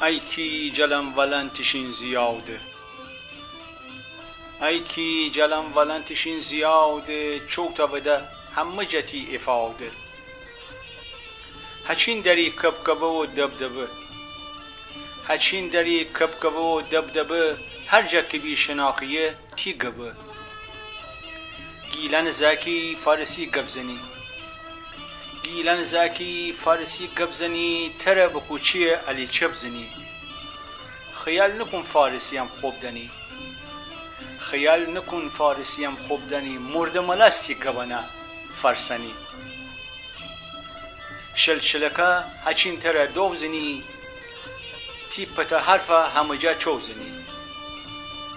ای کی جلم ولنتشین زیاده، ای کی جلم ولنتشین زیاده، چوتا بده همه جتی افاده. هچین دری کبکبه و دبدبه، هچین دری کبکبه و دبدبه، هر جا که بی شناخیه تی گبه. گیلن زاکی فارسی گبزنی، گیلن زاکی فارسی گبزنی، تره بکوچی علی چبزنی. خیال نکن فارسی هم خوب دنی، خیال نکن فارسی هم خوب دنی، مرد ملستی گبنه فرسنی. شلشلکه هچین تره دوزنی، تی پتا حرف همه جا چوزنی.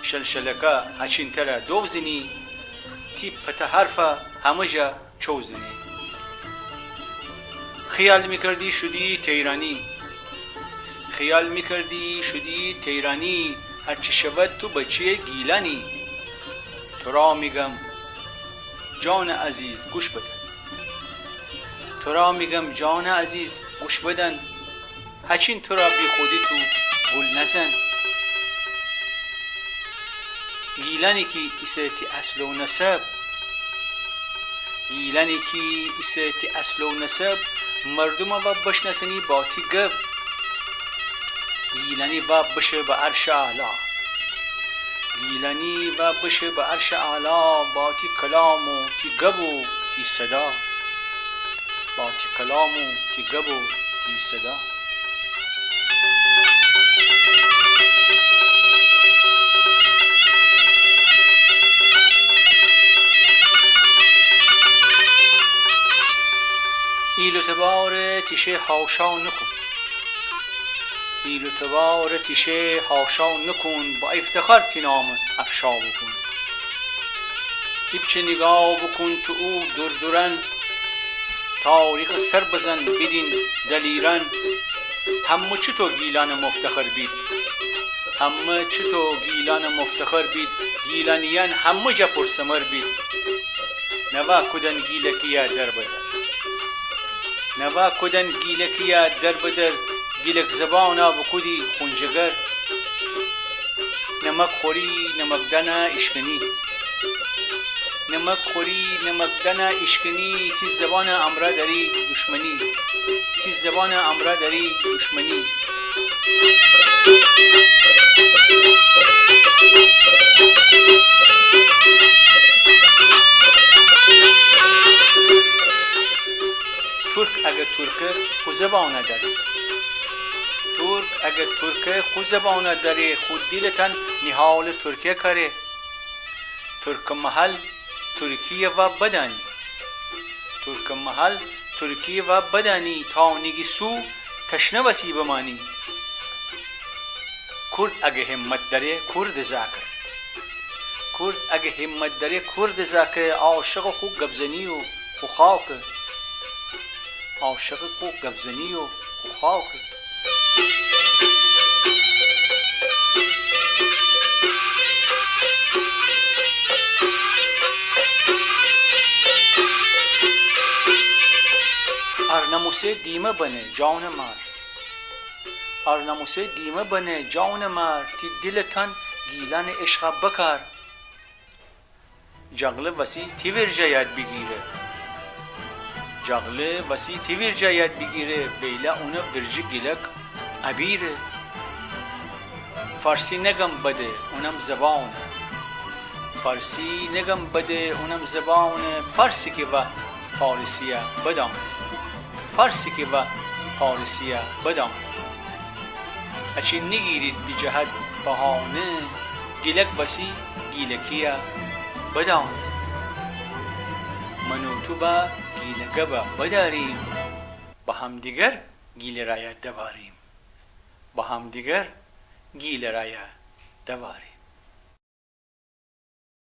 شلشلکه هچین تره دوزنی، تی پتا حرف همه جا چوزنی. خیال میکردی شدی تیرانی، خیال میکردی شدی تیرانی، هرچی شود تو بچه گیلانی. تو را میگم جان عزیز گوش بدن، تو را میگم جان عزیز گوش بدن، هچین تو را بی خودی تو گل نزن. گیلنی کی ایسیتی اصل و نسب، گیلنی کی ایسیتی اصل و نسب، مردم و بشنسنی با تی گب. گیلنی و بشه به عرش اعلا، گیلنی و بشه به عرش اعلا، با تی کلام و تی گب و تی صدا، با تی کلام و تی گب و تی صدا. ایل تبار تیشه هاشا نکن، ایل تبار تیشه هاشا نکن، با افتخار تی نام افشا بکن. ایبچه نگاه بکن تو او دردرن، تاریخ سر بزن بدین دلیرن. همه چی تو گیلان مفتخر بید، همه چی تو گیلان مفتخر بید، گیلانیان همه جا پرسمر بید. نوا کدن گیلکیا در بدر، نوا کدن گیلکیا در بدر، گیلک زبانا بکودی خونجگر. نمک خوری نمکدن اشکنی، نمک خوری نمکدن اشکنی، تی زبان امرا داری دشمنی، تی زبان امرا داری دشمنی. ترک اگه ترکه خو زبانه داری، ترک اگه ترکه خو زبانه داری، خود دیلتن نهال ترکیه کاره. ترک محل ترکیه و بدنی، ترک محل ترکیه و بدنی، تا نگی سو تشنه وسی بمانی. کرد اگه همت داره کرد زاکه، کرد اگه همت داره کرد زاکه، عاشق خو گبزنی و خو خاکه، عاشق خو گبزنی و خو خاکه. ارنموسه دیمه بنه جان مر، ارنموسه دیمه بنه جان مر، تی دلتن گیلن عشق بکر. جغل وسی تی ورجاید بگیره، جغل وسی تی ورجاید بگیره، بیلا اونه ورجی گیلک عبیره. فارسی نگم بده اونم زبانه، فارسی نگم بده اونم زبانه، فارسی که و فارسیه بدانه، فارسی که و فارسیه بدانه. هچی نگیرید بی جهت بهانه، گیلک بسی گیلکیه بدانه. منو تو با گیلگه با بداریم، با همدیگر گیل رایت دواریم، با همدیگر گیل رایت دواریم.